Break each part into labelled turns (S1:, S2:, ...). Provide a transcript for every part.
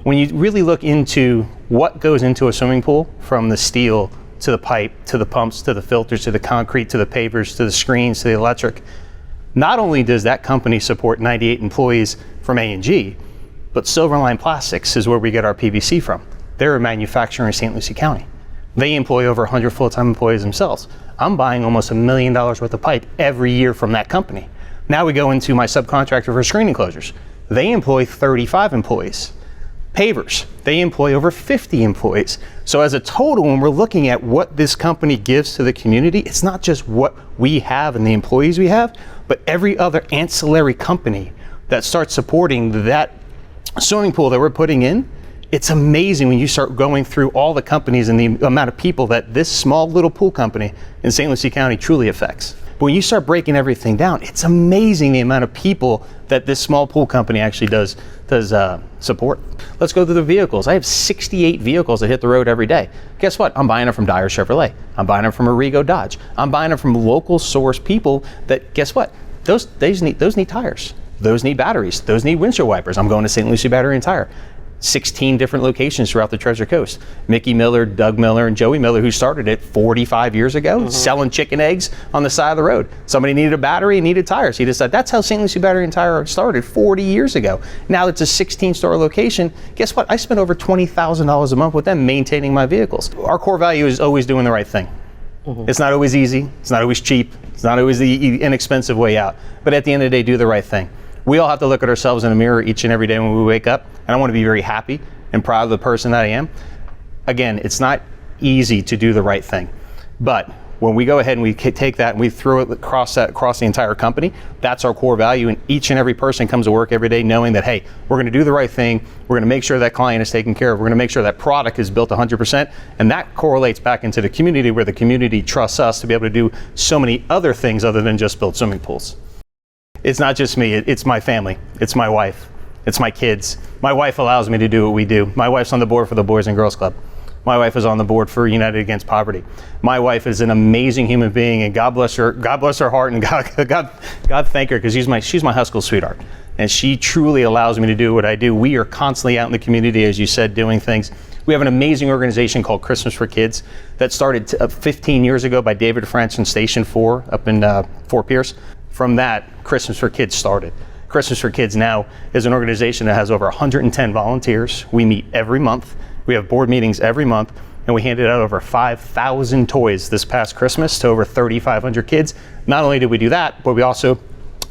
S1: When you really look into what goes into a swimming pool, from the steel to the pipe, to the pumps, to the filters, to the concrete, to the pavers, to the screens, to the electric, not only does that company support 98 employees from A&G, but Silverline Plastics is where we get our PVC from. They're a manufacturer in St. Lucie County. They employ over 100 full-time employees themselves. I'm buying almost $1 million worth of pipe every year from that company. Now we go into my subcontractor for screen enclosures. They employ 35 employees. Pavers, they employ over 50 employees. So as a total, when we're looking at what this company gives to the community, it's not just what we have and the employees we have, but every other ancillary company that starts supporting that swimming pool that we're putting in. It's amazing when you start going through all the companies and the amount of people that this small little pool company in St. Lucie County truly affects. But when you start breaking everything down, it's amazing the amount of people that this small pool company actually does support. Let's go through the vehicles. I have 68 vehicles that hit the road every day. Guess what? I'm buying them from Dyer Chevrolet. I'm buying them from Arrigo Dodge. I'm buying them from local source people that, guess what? Those need tires. Those need batteries. Those need windshield wipers. I'm going to St. Lucie Battery and Tire. 16 different locations throughout the Treasure Coast. Mickey Miller, Doug Miller, and Joey Miller, who started it 45 years ago, selling chicken eggs on the side of the road. Somebody needed a battery and needed tires. He decided that's how St. Lucie Battery and Tire started 40 years ago. Now it's a 16-store location. Guess what? I spent over $20,000 a month with them maintaining my vehicles. Our core value is always doing the right thing. It's not always easy. It's not always cheap. It's not always the inexpensive way out. But at the end of the day, do the right thing. We all have to look at ourselves in a mirror each and every day when we wake up, and I want to be very happy and proud of the person that I am. Again, it's not easy to do the right thing, but when we go ahead and we take that and we throw it across the entire company, that's our core value, and each and every person comes to work every day knowing that, hey, we're going to do the right thing, we're going to make sure that client is taken care of, we're going to make sure that product is built 100%, and that correlates back into the community, where the community trusts us to be able to do so many other things other than just build swimming pools. It's not just me, it's my family, it's my wife, it's my kids. My wife allows me to do what we do. My wife's on the board for the Boys and Girls Club. My wife is on the board for United Against Poverty. My wife is an amazing human being, and God bless her heart, and God thank her, because she's my high school sweetheart. And she truly allows me to do what I do. We are constantly out in the community, as you said, doing things. We have an amazing organization called Christmas for Kids that started 15 years ago by David French in Station 4 up in Fort Pierce. From that, Christmas for Kids started. Christmas for Kids now is an organization that has over 110 volunteers. We meet every month. We have board meetings every month, and we handed out over 5,000 toys this past Christmas to over 3,500 kids. Not only did we do that, but we also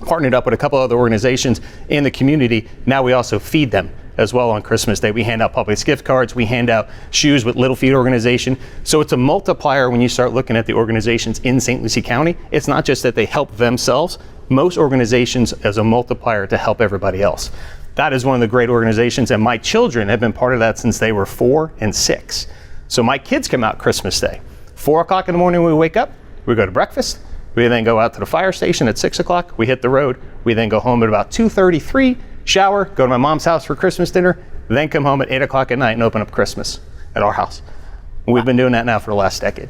S1: partnered up with a couple other organizations in the community. Now we also feed them as well on Christmas Day. We hand out Publix gift cards, we hand out shoes with Little Feet organization. So it's a multiplier when you start looking at the organizations in St. Lucie County. It's not just that they help themselves. Most organizations as a multiplier to help everybody else. That is one of the great organizations, and my children have been part of that since they were 4 and 6. So my kids come out Christmas Day. 4 o'clock in the morning when we wake up, we go to breakfast. We then go out to the fire station at 6 o'clock. We hit the road. We then go home at about 2:33, shower, go to my mom's house for Christmas dinner, then come home at 8 o'clock at night and open up Christmas at our house. And we've been doing that now for the last decade.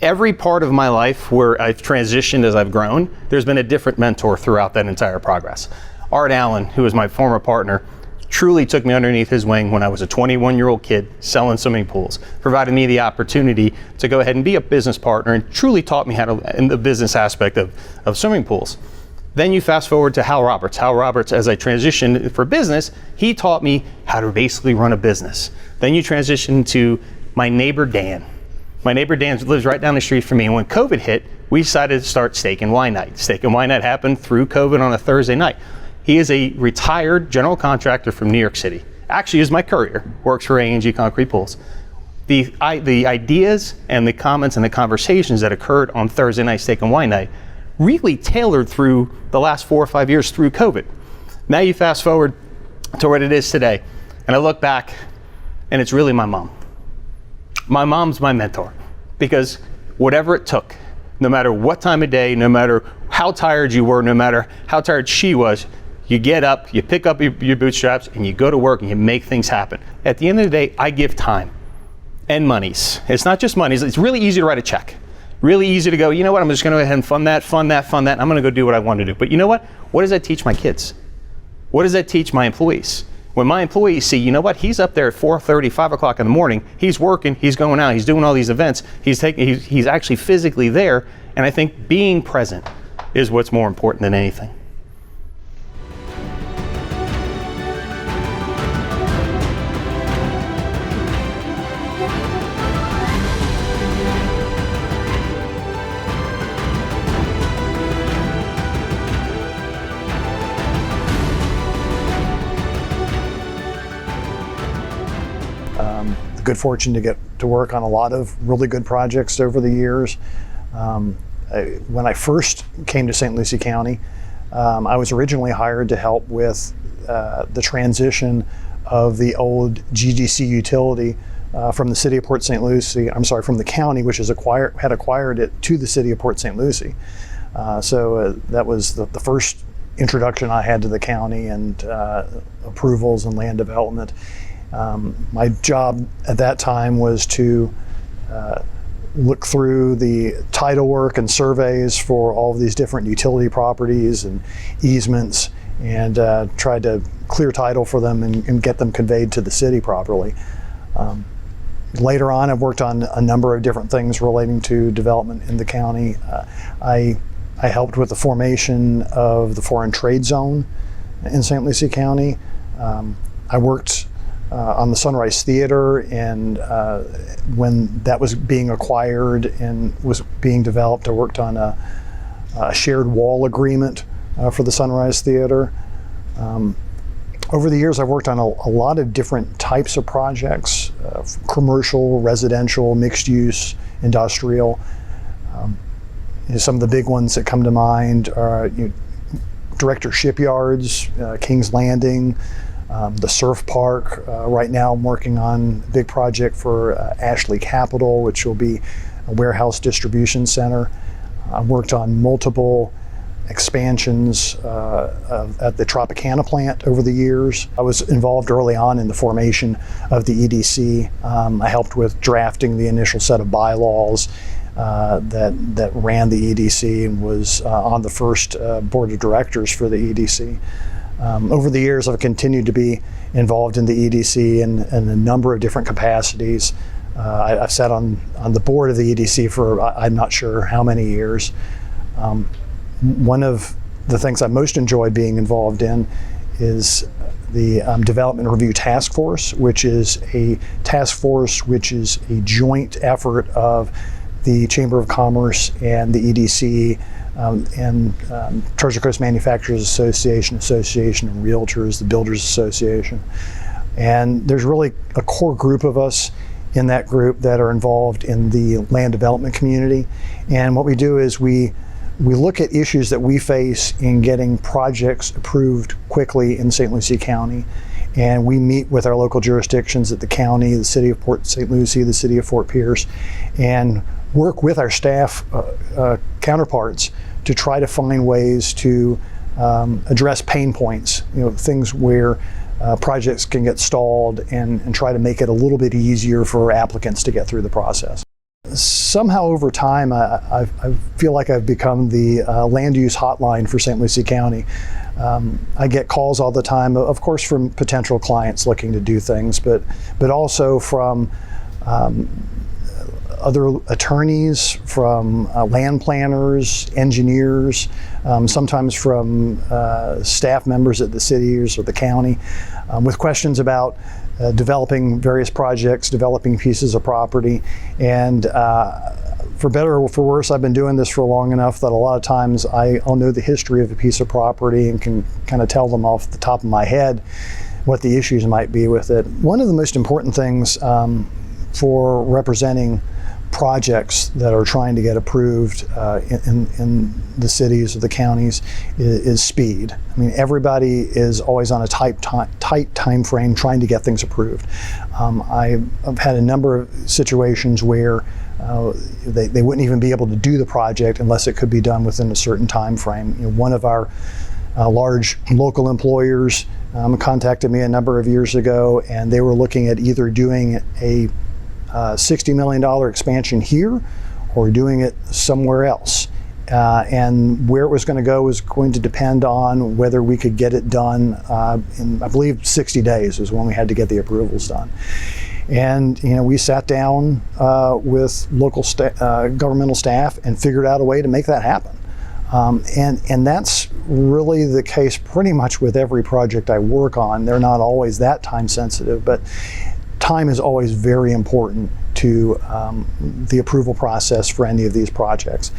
S1: Every part of my life where I've transitioned as I've grown, there's been a different mentor throughout that entire progress. Art Allen, who was my former partner, truly took me underneath his wing when I was a 21-year-old kid selling swimming pools, provided me the opportunity to go ahead and be a business partner, and truly taught me how to, in the business aspect of swimming pools. Then you fast forward to Hal Roberts. Hal Roberts, as I transitioned for business, he taught me how to basically run a business. Then you transition to my neighbor Dan. My neighbor Dan lives right down the street from me, and when COVID hit, we decided to start Steak and Wine Night. Steak and Wine Night happened through COVID on a Thursday night. He is a retired general contractor from New York City. Actually is my courier, works for A&G Concrete Pools. The ideas and the comments and the conversations that occurred on Thursday night Steak and Wine Night really tailored through the last 4 or 5 years through COVID. Now you fast forward to what it is today, and I look back, and it's really my mom. My mom's my mentor, because whatever it took, no matter what time of day, no matter how tired you were, no matter how tired she was, you get up, you pick up your bootstraps, and you go to work and you make things happen. At the end of the day, I give time and monies. It's not just monies. It's really easy to write a check. Really easy to go, you know what, I'm just going to go ahead and fund that. I'm going to go do what I want to do. But you know what? What does that teach my kids? What does that teach my employees? When my employees see, you know what, he's up there at 4:30, 5 o'clock in the morning, he's working, he's going out, he's doing all these events, he's actually physically there, and I think being present is what's more important than anything.
S2: Good fortune to get to work on a lot of really good projects over the years. When I first came to St. Lucie County, I was originally hired to help with the transition of the old GDC utility from the city of Port St. Lucie, from the county, which had acquired it, to the city of Port St. Lucie. So that was the first introduction I had to the county, and approvals and land development. My job at that time was to look through the title work and surveys for all of these different utility properties and easements, and try to clear title for them and get them conveyed to the city properly. Later on, I've worked on a number of different things relating to development in the county. I helped with the formation of the foreign trade zone in St. Lucie County. I worked on the Sunrise Theater, and when that was being acquired and was being developed, I worked on a shared wall agreement for the Sunrise Theater. Over the years, I've worked on a lot of different types of projects, commercial, residential, mixed use, industrial. Some of the big ones that come to mind are Director Shipyards, King's Landing, the Surf Park. Right now I'm working on a big project for Ashley Capital, which will be a warehouse distribution center. I've worked on multiple expansions at the Tropicana plant over the years. I was involved early on in the formation of the EDC. I helped with drafting the initial set of bylaws that ran the EDC, and was on the first board of directors for the EDC. Over the years, I've continued to be involved in the EDC in a number of different capacities. I've sat on the board of the EDC for I'm not sure how many years. One of the things I most enjoyed being involved in is the Development Review Task Force, which is a task force which is a joint effort of the Chamber of Commerce and the EDC, and Treasure Coast Manufacturers Association of Realtors, the Builders Association. And there's really a core group of us in that group that are involved in the land development community. And what we do is we look at issues that we face in getting projects approved quickly in St. Lucie County. And we meet with our local jurisdictions at the county, the city of Port St. Lucie, the city of Fort Pierce, and work with our staff counterparts to try to find ways to address pain points, things where projects can get stalled, and try to make it a little bit easier for applicants to get through the process. Somehow over time, I feel like I've become the land use hotline for St. Lucie County. I get calls all the time, of course, from potential clients looking to do things, but also from other attorneys, from land planners, engineers, sometimes from staff members at the cities or the county, with questions about developing various projects, developing pieces of property. And for better or for worse, I've been doing this for long enough that a lot of times I'll know the history of a piece of property and can kind of tell them off the top of my head what the issues might be with it. One of the most important things for representing projects that are trying to get approved in the cities or the counties is speed. I mean, everybody is always on a tight time frame trying to get things approved. I've had a number of situations where they wouldn't even be able to do the project unless it could be done within a certain time frame. One of our large local employers contacted me a number of years ago, and they were looking at either doing a $60 million expansion here or doing it somewhere else. and where it was going to go was going to depend on whether we could get it done in, I believe, 60 days was when we had to get the approvals done. And we sat down with local governmental staff and figured out a way to make that happen. And that's really the case pretty much with every project I work on. They're not always that time sensitive, but time is always very important to the approval process for any of these projects.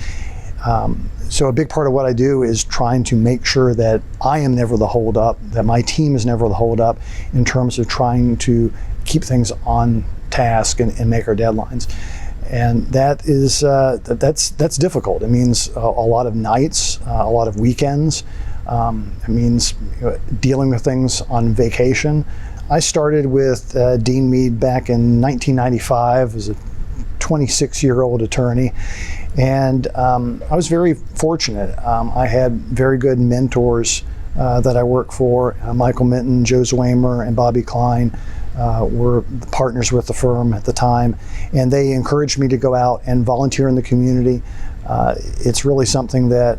S2: So a big part of what I do is trying to make sure that I am never the holdup, that my team is never the holdup in terms of trying to keep things on task and make our deadlines. And that is that's difficult. It means a lot of nights, a lot of weekends. It means dealing with things on vacation. I started with Dean Mead back in 1995 as a 26-year-old attorney, and I was very fortunate. I had very good mentors that I worked for. Michael Minton, Joe Zwaymer, and Bobby Klein were partners with the firm at the time, and they encouraged me to go out and volunteer in the community. It's really something that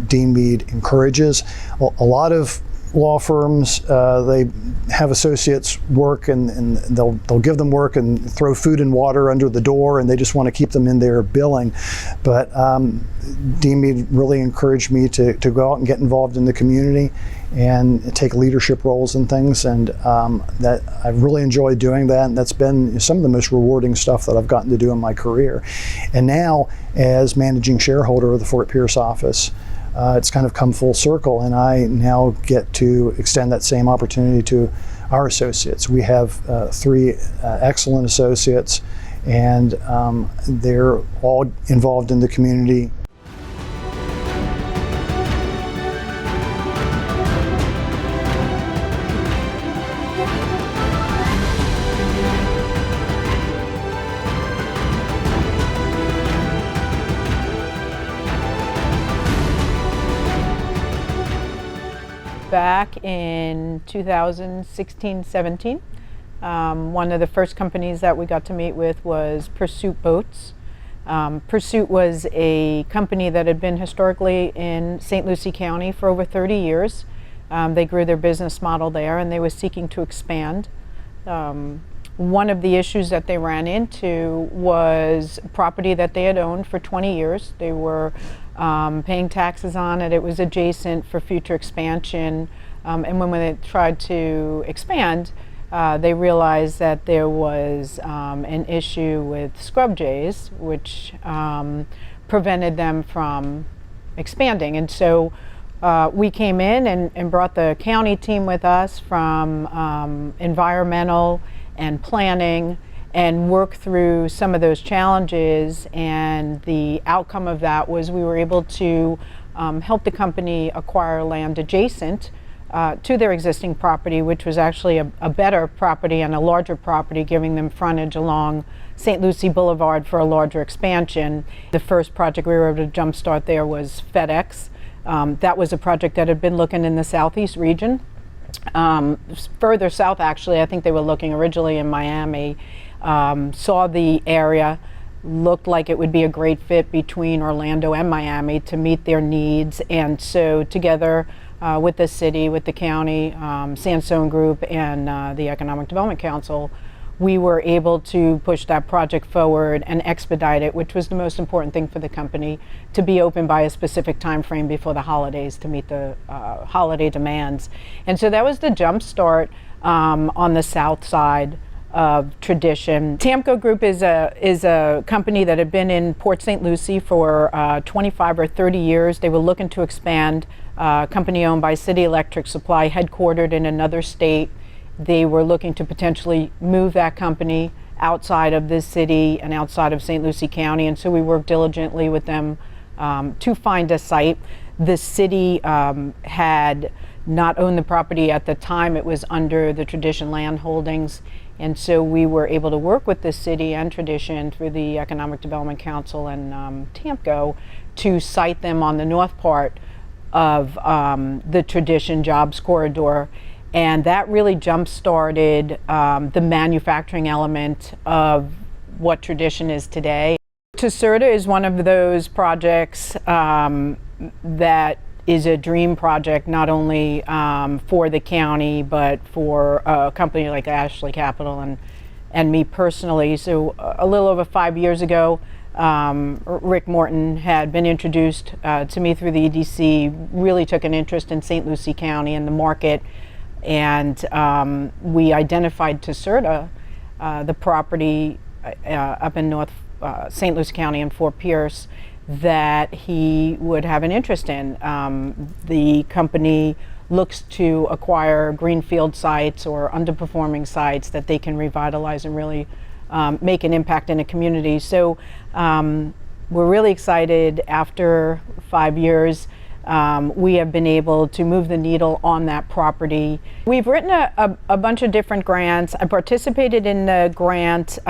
S2: Dean Mead encourages. A lot of law firms, they have associates work and they'll give them work and throw food and water under the door, and they just want to keep them in there billing. But Dean Mead really encouraged me to go out and get involved in the community and take leadership roles and things, and that I've really enjoyed doing that, and that's been some of the most rewarding stuff that I've gotten to do in my career. And now, as managing shareholder of the Fort Pierce office, it's kind of come full circle, and I now get to extend that same opportunity to our associates. We have 3 excellent associates, and they're all involved in the community.
S3: Back in 2016-17, one of the first companies that we got to meet with was Pursuit Boats. Pursuit was a company that had been historically in St. Lucie County for over 30 years. They grew their business model there, and they were seeking to expand. One of the issues that they ran into was property that they had owned for 20 years. They were paying taxes on it. It was adjacent for future expansion. And when they tried to expand, they realized that there was an issue with scrub jays, which prevented them from expanding. And so we came in and brought the county team with us from environmental and planning, and work through some of those challenges. And the outcome of that was we were able to help the company acquire land adjacent to their existing property, which was actually a better property and a larger property, giving them frontage along St. Lucie Boulevard for a larger expansion. The first project we were able to jumpstart there was FedEx. That was a project that had been looking in the southeast region. Further south, actually, I think they were looking originally in Miami. Saw the area, looked like it would be a great fit between Orlando and Miami to meet their needs, and so together with the city, with the county, Sansone Group, and the Economic Development Council, we were able to push that project forward and expedite it, which was the most important thing for the company, to be open by a specific time frame before the holidays to meet the holiday demands. And so that was the jump start on the south side of Tradition. TAMCO Group is a company that had been in Port St. Lucie for 25 or 30 years. They were looking to expand, company owned by City Electric Supply, headquartered in another state. They were looking to potentially move that company outside of the city and outside of St. Lucie County, and so we worked diligently with them to find a site. The city had not owned the property at the time. It was under the Tradition Land Holdings, and so we were able to work with the city and Tradition through the Economic Development Council and TAMCO to site them on the north part of the Tradition Jobs Corridor. And that really jump-started the manufacturing element of what Tradition is today. Tsuruta is one of those projects that is a dream project, not only for the county, but for a company like Ashley Capital and me personally. So a little over 5 years ago, Rick Morton had been introduced to me through the EDC, really took an interest in St. Lucie County and the market, and we identified Tsuruta, the property up in North St. Lucie County in Fort Pierce, that he would have an interest in. The company looks to acquire greenfield sites or underperforming sites that they can revitalize and really make an impact in a community. So we're really excited. After 5 years, we have been able to move the needle on that property. We've written a bunch of different grants. I participated in the grant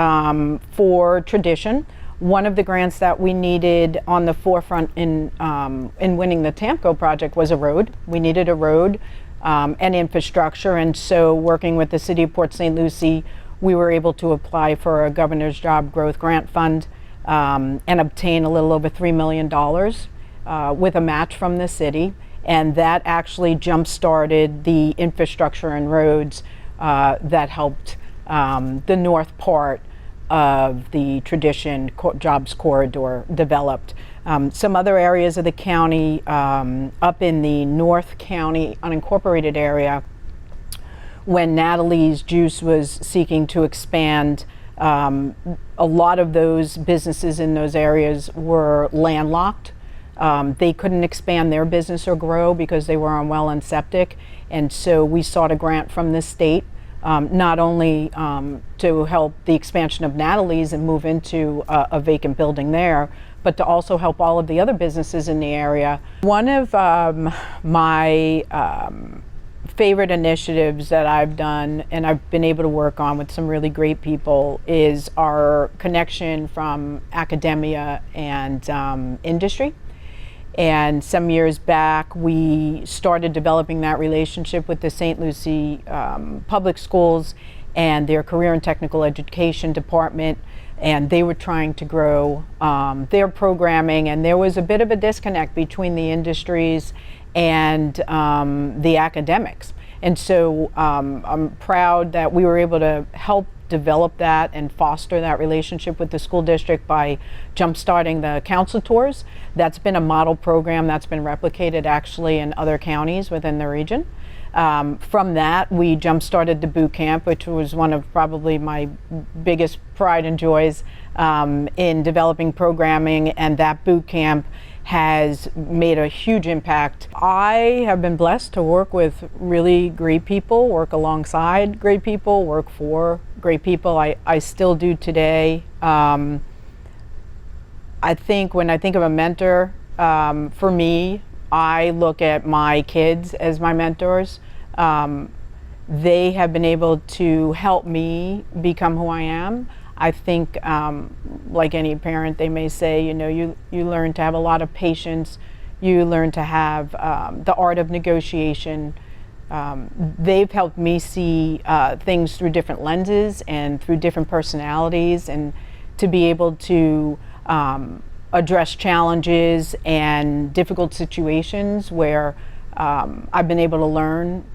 S3: for tradition. One of the grants that we needed on the forefront in winning the TAMCO project was a road. We needed a road and infrastructure, and so working with the City of Port St. Lucie, we were able to apply for a Governor's Job Growth Grant Fund and obtain a little over $3 million with a match from the city, and that actually jump-started the infrastructure and roads that helped the north part of the tradition jobs corridor developed. Some other areas of the county, up in the North County unincorporated area, when Natalie's Juice was seeking to expand, a lot of those businesses in those areas were landlocked. They couldn't expand their business or grow because they were on well and septic, and so we sought a grant from the state, not only to help the expansion of Natalie's and move into a vacant building there, but to also help all of the other businesses in the area. One of my favorite initiatives that I've done and I've been able to work on with some really great people is our connection from academia and industry. And some years back, we started developing that relationship with the St. Lucie Public Schools and their Career and Technical Education Department, and they were trying to grow their programming, and there was a bit of a disconnect between the industries and the academics. And so I'm proud that we were able to help develop that and foster that relationship with the school district by jump-starting the council tours. That's been a model program that's been replicated actually in other counties within the region. From that, we jump-started the boot camp, which was one of probably my biggest pride and joys in developing programming, and that boot camp has made a huge impact. I have been blessed to work with really great people, work alongside great people, work for great people. I still do today. I think when I think of a mentor, for me, I look at my kids as my mentors. They have been able to help me become who I am. I think, like any parent, they may say, you know, you learn to have a lot of patience, you learn to have the art of negotiation. They've helped me see things through different lenses and through different personalities, and to be able to address challenges and difficult situations where I've been able to learn